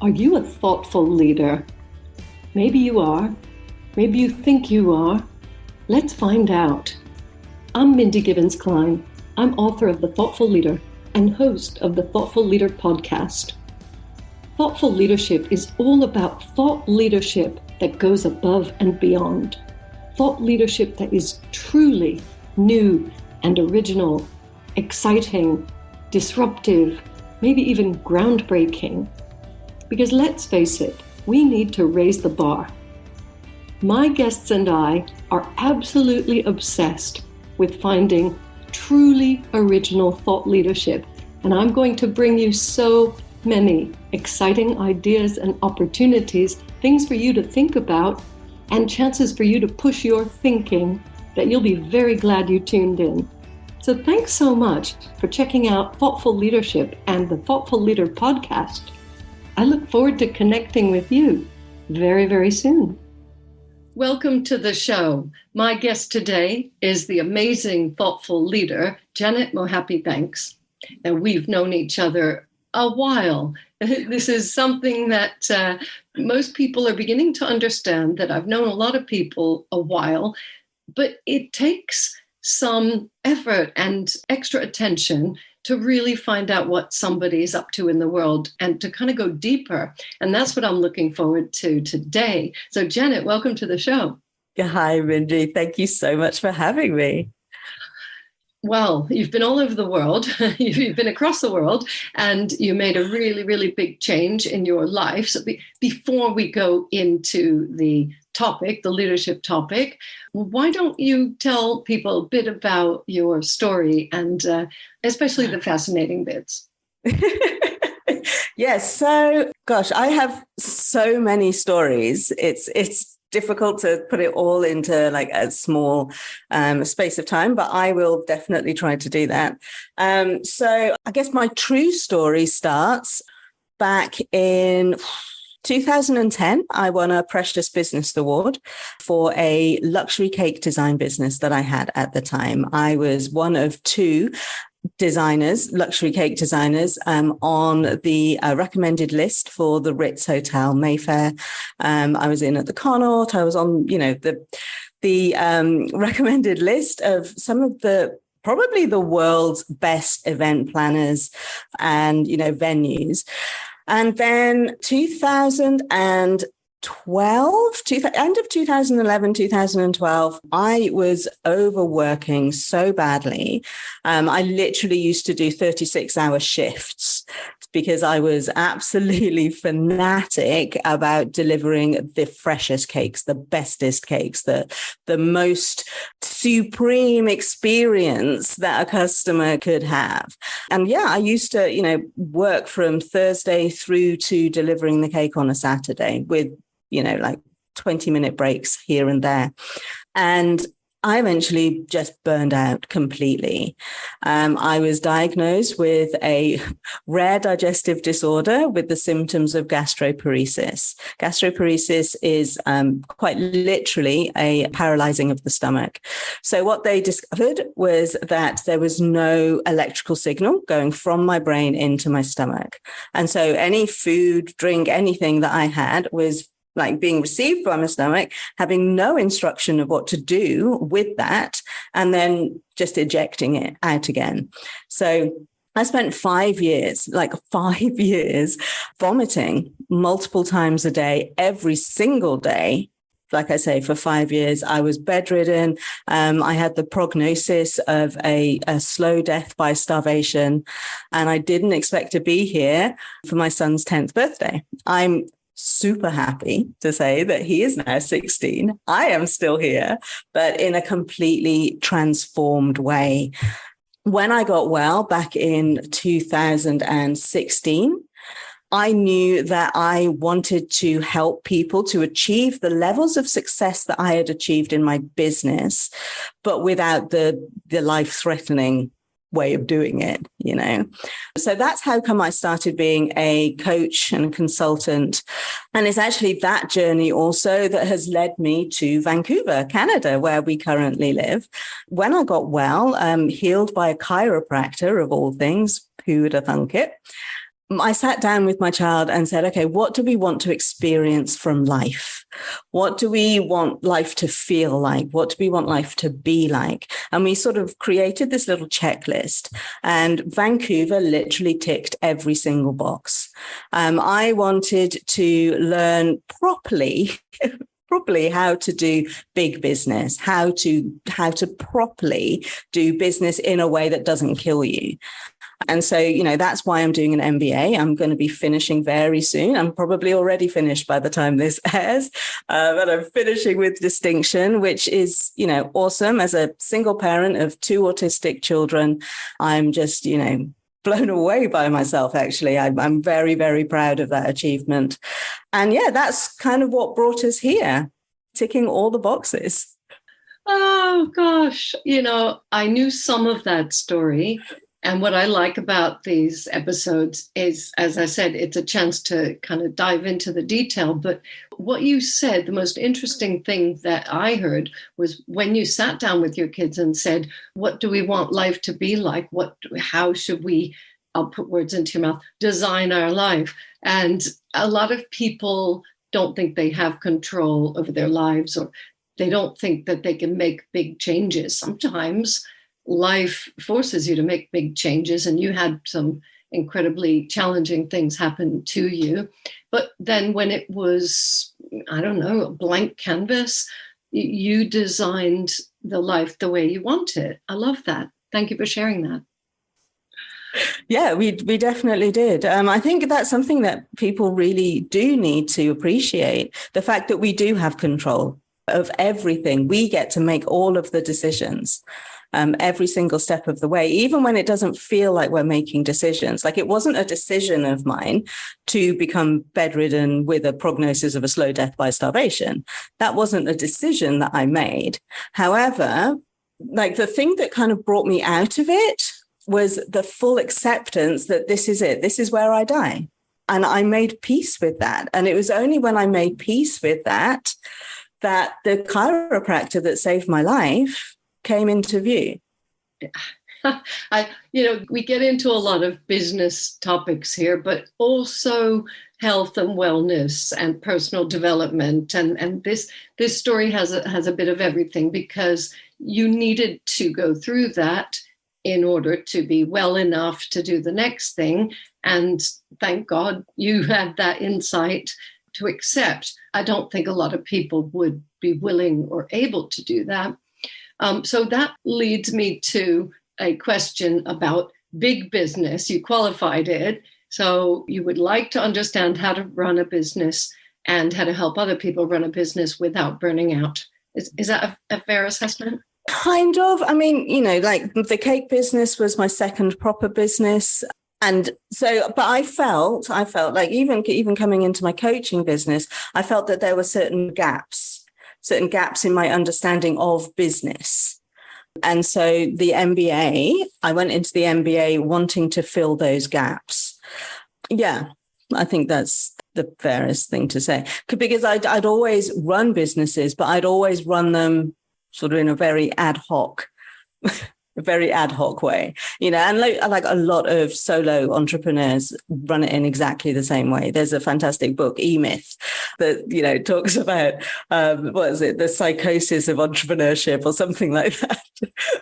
Are you a thoughtful leader? Maybe you are. Maybe you think you are. Let's find out. I'm Mindy Gibbins-Klein. I'm author of The Thoughtful Leader and host of the Thoughtful Leader podcast. Thoughtful leadership is all about thought leadership that goes above and beyond. Thought leadership that is truly new and original, exciting, disruptive, maybe even groundbreaking. Because let's face it, we need to raise the bar. My guests and I are absolutely obsessed with finding truly original thought leadership, and I'm going to bring you so many exciting ideas and opportunities, things for you to think about, and chances for you to push your thinking that you'll be very glad you tuned in. So thanks so much for checking out Thoughtful Leadership and the Thoughtful Leader podcast. I look forward to connecting with you very, very soon. Welcome to the show. My guest today is the amazing thoughtful leader, Janet Mohapi-Banks. Now, we've known each other a while. This is something that most people are beginning to understand, that I've known a lot of people a while, but it takes some effort and extra attention to really find out what somebody's up to in the world and to kind of go deeper. And that's what I'm looking forward to today. So Janet, welcome to the show. Hi, Mindy. Thank you so much for having me. Well, you've been all over the world. You've been across the world, and you made a really, really big change in your life. So before we go into the topic, the leadership topic, why don't you tell people a bit about your story and especially the fascinating bits? Yes. So, gosh, I have so many stories. It's difficult to put it all into like a small space of time, but I will definitely try to do that. So I guess my true story starts back in 2010. I won a Precious Business Award for a luxury cake design business that I had at the time. I was one of two designers, luxury cake designers, on the recommended list for the Ritz Hotel Mayfair. I was in at the Connaught. I was on, the recommended list of some of the probably the world's best event planners and venues. And then 2012, end of 2011, 2012, I was overworking so badly. I literally used to do 36-hour shifts because I was absolutely fanatic about delivering the freshest cakes, the bestest cakes, the most supreme experience that a customer could have. And yeah, I used to, work from Thursday through to delivering the cake on a Saturday with like 20-minute breaks here and there. And I eventually just burned out completely. I was diagnosed with a rare digestive disorder with the symptoms of gastroparesis. Gastroparesis is quite literally a paralyzing of the stomach. So what they discovered was that there was no electrical signal going from my brain into my stomach. And so any food, drink, anything that I had was like being received by my stomach, having no instruction of what to do with that, and then just ejecting it out again. So I spent 5 years, vomiting multiple times a day, every single day. Like I say, for 5 years, I was bedridden. I had the prognosis of a slow death by starvation, and I didn't expect to be here for my son's 10th birthday. I'm super happy to say that he is now 16. I am still here, but in a completely transformed way. When I got well back in 2016, I knew that I wanted to help people to achieve the levels of success that I had achieved in my business, but without the life-threatening way of doing it, So that's how come I started being a coach and a consultant. And it's actually that journey also that has led me to Vancouver, Canada, where we currently live. When I got well, healed by a chiropractor of all things, who would have thunk it? I sat down with my child and said, okay, what do we want to experience from life? What do we want life to feel like? What do we want life to be like? And we sort of created this little checklist, and Vancouver literally ticked every single box. I wanted to learn properly how to do big business, how to properly do business in a way that doesn't kill you. And so, that's why I'm doing an MBA. I'm going to be finishing very soon. I'm probably already finished by the time this airs, but I'm finishing with distinction, which is, awesome. As a single parent of 2 autistic children, I'm just, blown away by myself, actually. I'm very, very proud of that achievement. And yeah, that's kind of what brought us here, ticking all the boxes. Oh, gosh. I knew some of that story. And what I like about these episodes is, as I said, it's a chance to kind of dive into the detail. But what you said, the most interesting thing that I heard was when you sat down with your kids and said, what do we want life to be like? How should we, I'll put words into your mouth, design our life? And a lot of people don't think they have control over their lives, or they don't think that they can make big changes. Sometimes life forces you to make big changes, and you had some incredibly challenging things happen to you. But then when it was, I don't know, a blank canvas, you designed the life the way you want it. I love that. Thank you for sharing that. Yeah, we definitely did. I think that's something that people really do need to appreciate, the fact that we do have control of everything. We get to make all of the decisions. Every single step of the way, even when it doesn't feel like we're making decisions. Like, it wasn't a decision of mine to become bedridden with a prognosis of a slow death by starvation. That wasn't a decision that I made. However, like, the thing that kind of brought me out of it was the full acceptance that this is it. This is where I die. And I made peace with that. And it was only when I made peace with that the chiropractor that saved my life came into view. We get into a lot of business topics here, but also health and wellness and personal development. And this story has a bit of everything, because you needed to go through that in order to be well enough to do the next thing. And thank God you had that insight to accept. I don't think a lot of people would be willing or able to do that. So that leads me to a question about big business. You qualified it. So you would like to understand how to run a business and how to help other people run a business without burning out. Is that a fair assessment? Kind of. I mean, like, the cake business was my second proper business. And so, but I felt like even coming into my coaching business, I felt that there were certain gaps in my understanding of business. And so I went into the MBA wanting to fill those gaps. Yeah, I think that's the fairest thing to say. Because I'd always run businesses, but I'd always run them sort of in a very ad hoc way, and like a lot of solo entrepreneurs run it in exactly the same way. There's a fantastic book, E-Myth, that, talks about, the psychosis of entrepreneurship or something like that,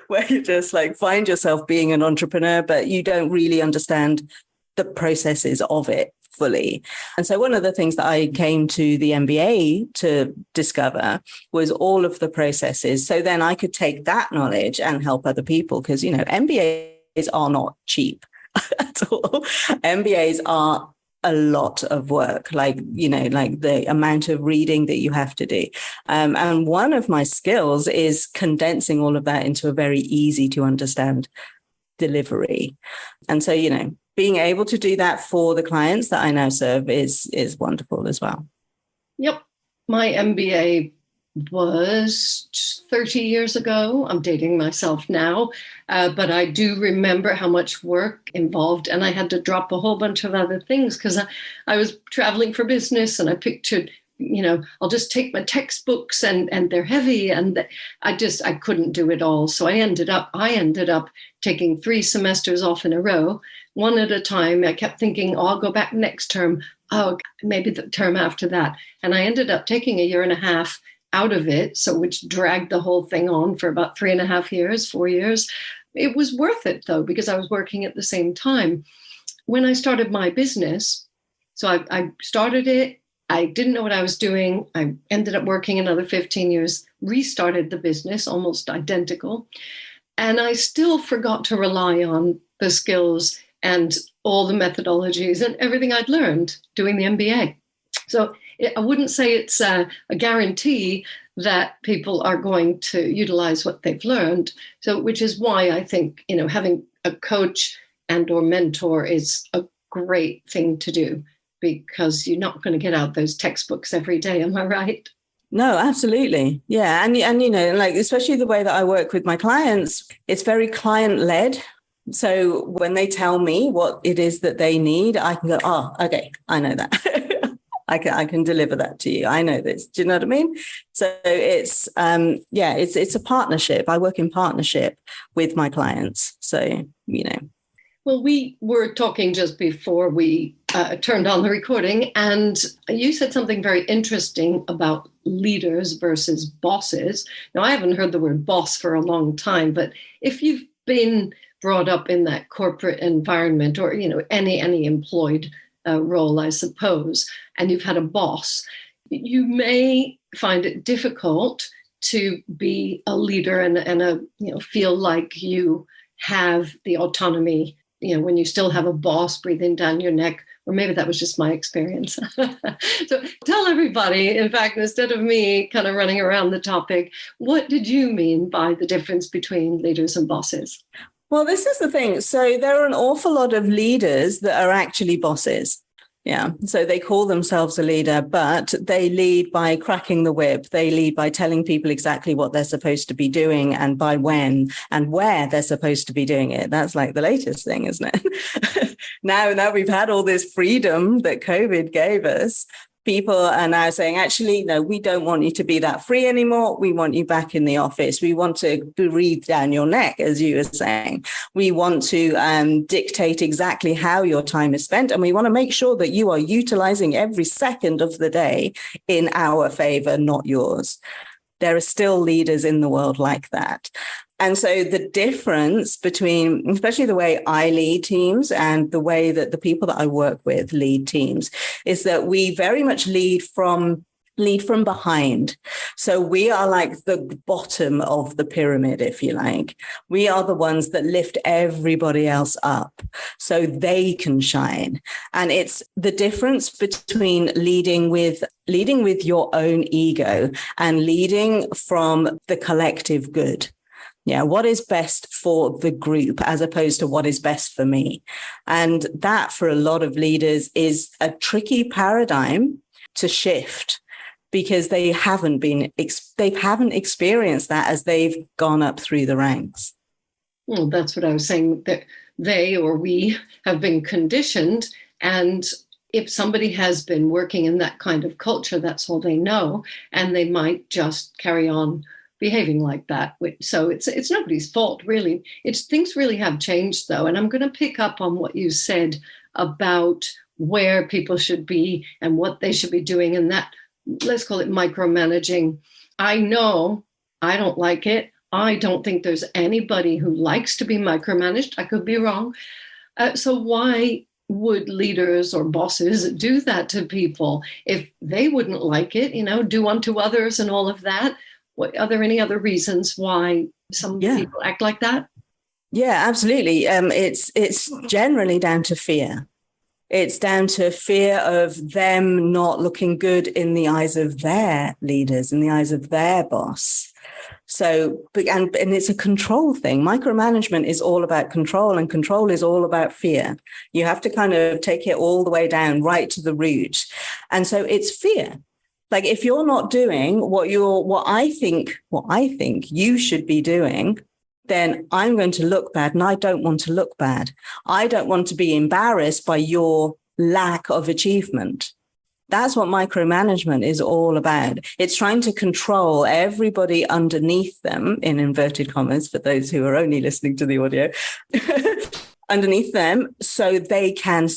where you just like find yourself being an entrepreneur, but you don't really understand the processes of it fully. And so one of the things that I came to the MBA to discover was all of the processes. So then I could take that knowledge and help other people, because, MBAs are not cheap at all. MBAs are a lot of work, like the amount of reading that you have to do. And one of my skills is condensing all of that into a very easy to understand delivery. And so, being able to do that for the clients that I now serve is wonderful as well. Yep. My MBA was 30 years ago. I'm dating myself now, but I do remember how much work involved, and I had to drop a whole bunch of other things because I was traveling for business, and I pictured I'll just take my textbooks and they're heavy, and I couldn't do it all. So I ended up taking 3 semesters off in a row, one at a time. I kept thinking, I'll go back next term. Oh, maybe the term after that. And I ended up taking a year and a half out of it. So which dragged the whole thing on for about 3.5 years, 4 years. It was worth it though, because I was working at the same time. When I started my business, so I started it, I didn't know what I was doing. I ended up working another 15 years, restarted the business, almost identical. And I still forgot to rely on the skills and all the methodologies and everything I'd learned doing the MBA. So I wouldn't say it's a guarantee that people are going to utilize what they've learned. So, which is why I think, having a coach and or mentor is a great thing to do, because you're not going to get out those textbooks every day. Am I right? No, absolutely. Yeah. And like, especially the way that I work with my clients, it's very client led. So when they tell me what it is that they need, I can go, oh, okay, I know that. I can deliver that to you. I know this. Do you know what I mean? So it's, it's a partnership. I work in partnership with my clients. So, Well, we were talking just before we turned on the recording, and you said something very interesting about leaders versus bosses. Now, I haven't heard the word boss for a long time, but if you've been brought up in that corporate environment, or any employed role, I suppose, and you've had a boss, you may find it difficult to be a leader and feel like you have the autonomy. When you still have a boss breathing down your neck, or maybe that was just my experience. So tell everybody, in fact, instead of me kind of running around the topic, what did you mean by the difference between leaders and bosses? Well, this is the thing. So there are an awful lot of leaders that are actually bosses. Yeah. So they call themselves a leader, but they lead by cracking the whip. They lead by telling people exactly what they're supposed to be doing and by when and where they're supposed to be doing it. That's like the latest thing, isn't it? Now we've had all this freedom that COVID gave us. People are now saying, actually, no, we don't want you to be that free anymore. We want you back in the office. We want to breathe down your neck, as you were saying. We want to dictate exactly how your time is spent. And we want to make sure that you are utilizing every second of the day in our favor, not yours. There are still leaders in the world like that. And so the difference between, especially the way I lead teams and the way that the people that I work with lead teams, is that we very much lead from behind. So we are like the bottom of the pyramid, if you like. We are the ones that lift everybody else up so they can shine. And it's the difference between leading with your own ego and leading from the collective good. Yeah, what is best for the group as opposed to what is best for me? And that for a lot of leaders is a tricky paradigm to shift, because they haven't experienced that as they've gone up through the ranks. Well, that's what I was saying, that they or we have been conditioned. And if somebody has been working in that kind of culture, that's all they know. And they might just carry on behaving like that. So it's nobody's fault, really. Things really have changed, though. And I'm going to pick up on what you said about where people should be and what they should be doing, and that, let's call it micromanaging. I know I don't like it. I don't think there's anybody who likes to be micromanaged. I could be wrong. So why would leaders or bosses do that to people if they wouldn't like it? Do unto others and all of that. Are there any other reasons why some people act like that? Yeah, absolutely. It's generally down to fear. It's down to fear of them not looking good in the eyes of their leaders, in the eyes of their boss. So, and it's a control thing. Micromanagement is all about control, and control is all about fear. You have to kind of take it all the way down, right to the root. And so it's fear. Like, if you're not doing what I think you should be doing, then I'm going to look bad, and I don't want to look bad. I don't want to be embarrassed by your lack of achievement. That's what micromanagement is all about. It's trying to control everybody underneath them, in inverted commas, for those who are only listening to the audio, underneath them, so they can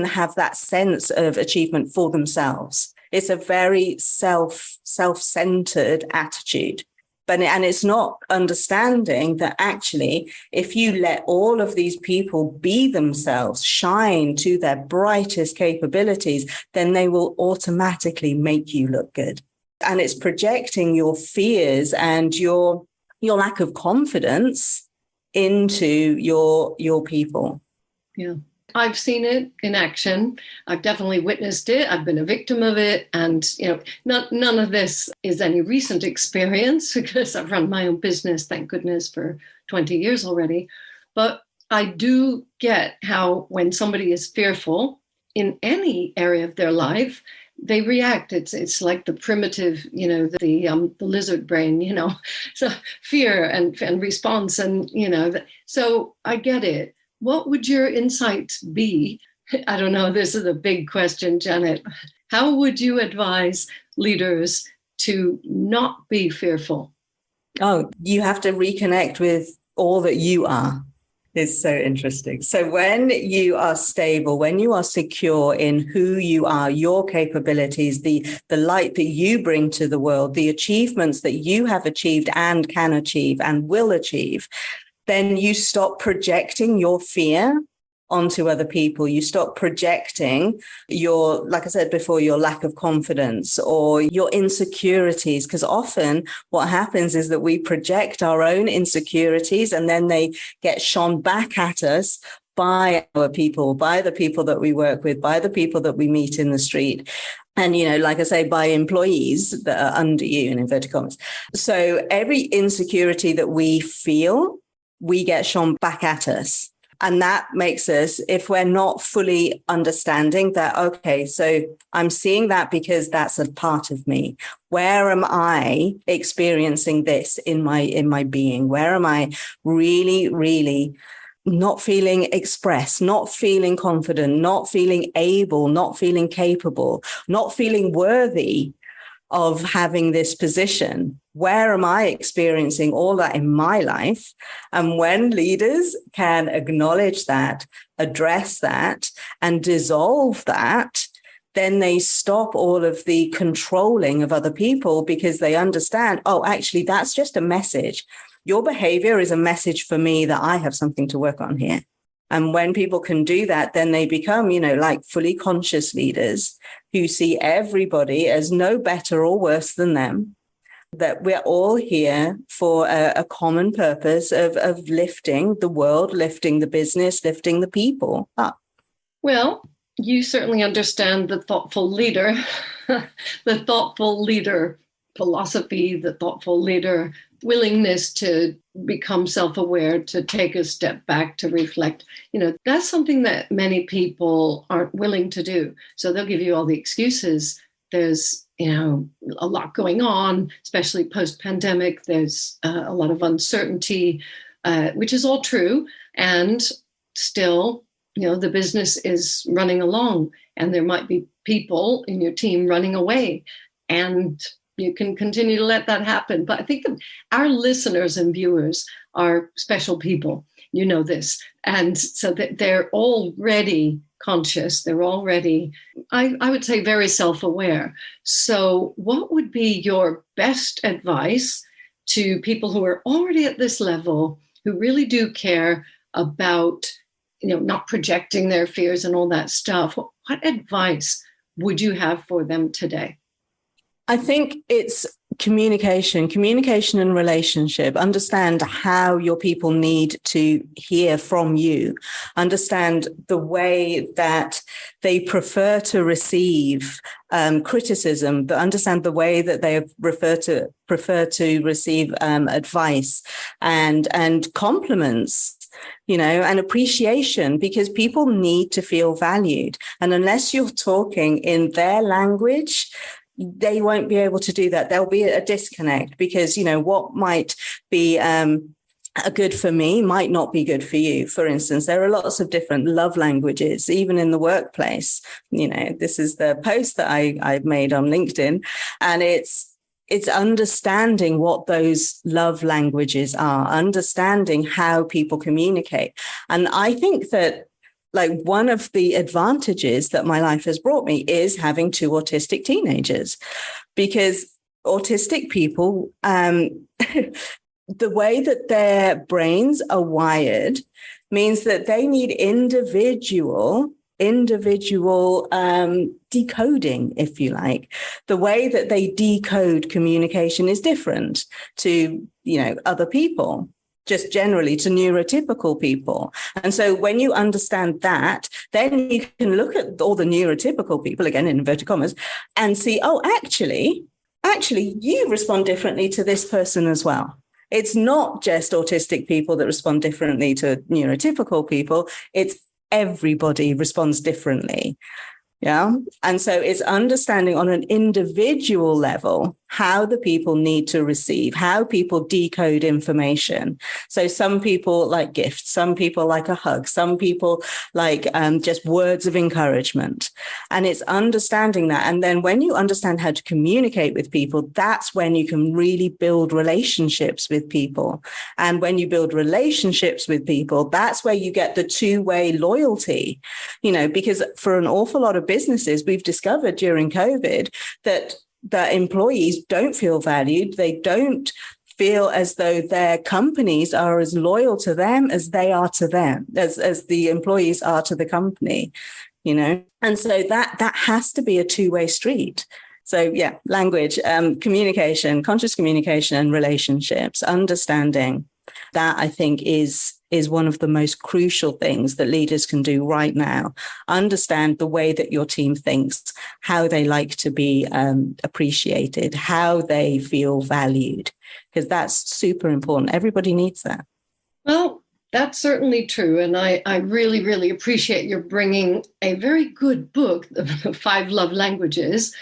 have that sense of achievement for themselves. It's a very self-centered attitude. And it's not understanding that actually, if you let all of these people be themselves, shine to their brightest capabilities, then they will automatically make you look good. And it's projecting your fears and your lack of confidence into your people. Yeah. I've seen it in action. I've definitely witnessed it. I've been a victim of it. And, none of this is any recent experience because I've run my own business, thank goodness, for 20 years already. But I do get how when somebody is fearful in any area of their life, they react. It's like the primitive, the lizard brain, so fear and response. And, so I get it. What would your insights be? I don't know, this is a big question, Janet. How would you advise leaders to not be fearful? Oh, you have to reconnect with all that you are. It's so interesting. So when you are stable, when you are secure in who you are, your capabilities, the light that you bring to the world, the achievements that you have achieved and can achieve and will achieve, then you stop projecting your fear onto other people. You stop projecting your, like I said before, your lack of confidence or your insecurities. Because often what happens is that we project our own insecurities and then they get shone back at us by our people, by the people that we work with, by the people that we meet in the street. And, like I say, by employees that are under you, in inverted commas. So every insecurity that we feel, we get shone back at us. And that makes us, if we're not fully understanding that, okay, so I'm seeing that because that's a part of me. Where am I experiencing this in my being? Where am I really, really not feeling expressed, not feeling confident, not feeling able, not feeling capable, not feeling worthy of having this position? Where am I experiencing all that in my life? And when leaders can acknowledge that, address that, and dissolve that, then they stop all of the controlling of other people because they understand, oh, actually, that's just a message. Your behavior is a message for me that I have something to work on here. And when people can do that, then they become, like fully conscious leaders who see everybody as no better or worse than them, that we're all here for a common purpose of lifting the world, lifting the business, lifting the people up. Well, you certainly understand the thoughtful leader, the thoughtful leader philosophy, the thoughtful leader willingness to become self-aware, to take a step back, to reflect. That's something that many people aren't willing to do. So they'll give you all the excuses. There's, a lot going on, especially post-pandemic. There's a lot of uncertainty, which is all true. And still, the business is running along and there might be people in your team running away. And you can continue to let that happen. But I think that our listeners and viewers are special people. You know this. And so that they're already conscious. They're already, I would say, very self-aware. So what would be your best advice to people who are already at this level, who really do care about, not projecting their fears and all that stuff? What advice would you have for them today? I think it's communication and relationship. Understand how your people need to hear from you. Understand the way that they prefer to receive criticism, but understand the way that they prefer to receive advice and compliments. And appreciation, because people need to feel valued. And unless you're talking in their language, they won't be able to do that. There'll be a disconnect because, what might be are good for me might not be good for you. For instance, there are lots of different love languages, even in the workplace. This is the post that I've made on LinkedIn, and it's understanding what those love languages are, understanding how people communicate. And I think that one of the advantages that my life has brought me is having two autistic teenagers, because autistic people, the way that their brains are wired means that they need individual decoding, if you like. The way that they decode communication is different to, other people, just generally to neurotypical people. And so when you understand that, then you can look at all the neurotypical people, again, in inverted commas, and see, oh, actually, you respond differently to this person as well. It's not just autistic people that respond differently to neurotypical people. It's everybody responds differently. Yeah. And so it's understanding on an individual level how the people need to receive, how people decode information. So some people like gifts, some people like a hug, some people like just words of encouragement. And it's understanding that. And then when you understand how to communicate with people, that's when you can really build relationships with people. And when you build relationships with people, that's where you get the two-way loyalty, because for an awful lot of businesses, we've discovered during COVID that employees don't feel valued. They don't feel as though their companies are as loyal to them as they are to them, as the employees are to the company, And so that has to be a two-way street. So yeah, language, communication, conscious communication and relationships, understanding that, I think, is one of the most crucial things that leaders can do right now. Understand the way that your team thinks, how they like to be appreciated, how they feel valued, because that's super important. Everybody needs that. Well, that's certainly true. And I really, really appreciate your bringing a very good book, The 5 Love Languages,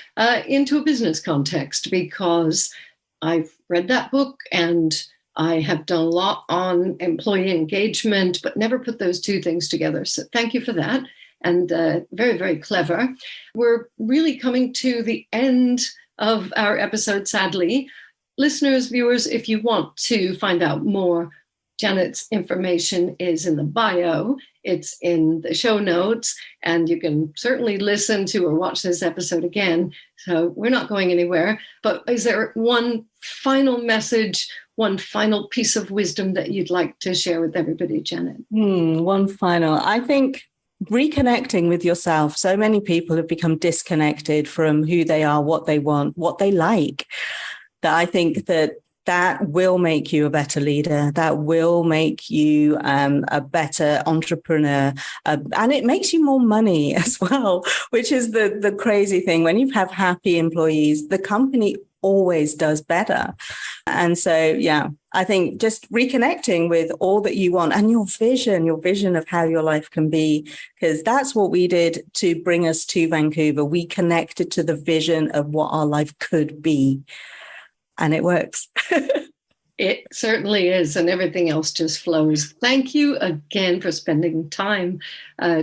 into a business context, because I've read that book and I have done a lot on employee engagement, but never put those two things together. So thank you for that. And very, very clever. We're really coming to the end of our episode, sadly. Listeners, viewers, if you want to find out more, Janet's information is in the bio. It's in the show notes, and you can certainly listen to or watch this episode again. So we're not going anywhere. But is there one final message, one final piece of wisdom that you'd like to share with everybody, Janet? One final. I think reconnecting with yourself. So many people have become disconnected from who they are, what they want, what they like. That I think that will make you a better leader. That will make you a better entrepreneur. And it makes you more money as well, which is the crazy thing. When you have happy employees, the company always does better. And so, yeah, I think just reconnecting with all that you want and your vision of how your life can be, because that's what we did to bring us to Vancouver. We connected to the vision of what our life could be. And it works. It certainly is, and everything else just flows. Thank you again for spending time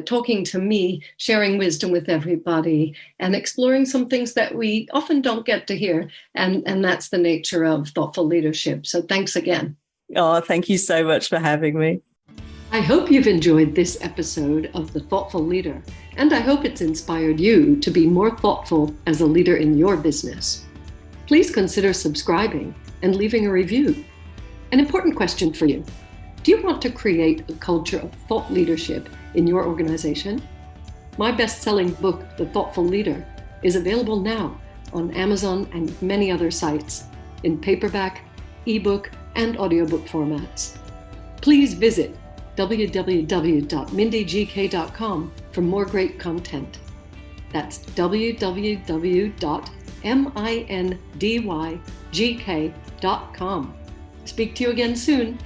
talking to me, sharing wisdom with everybody, and exploring some things that we often don't get to hear. And that's the nature of thoughtful leadership. So thanks again. Oh, thank you so much for having me. I hope you've enjoyed this episode of The Thoughtful Leader, and I hope it's inspired you to be more thoughtful as a leader in your business. Please consider subscribing and leaving a review. An important question for you. Do you want to create a culture of thought leadership in your organization? My best-selling book, The Thoughtful Leader, is available now on Amazon and many other sites in paperback, ebook, and audiobook formats. Please visit www.mindygk.com for more great content. That's www.mindygk.com. Speak to you again soon.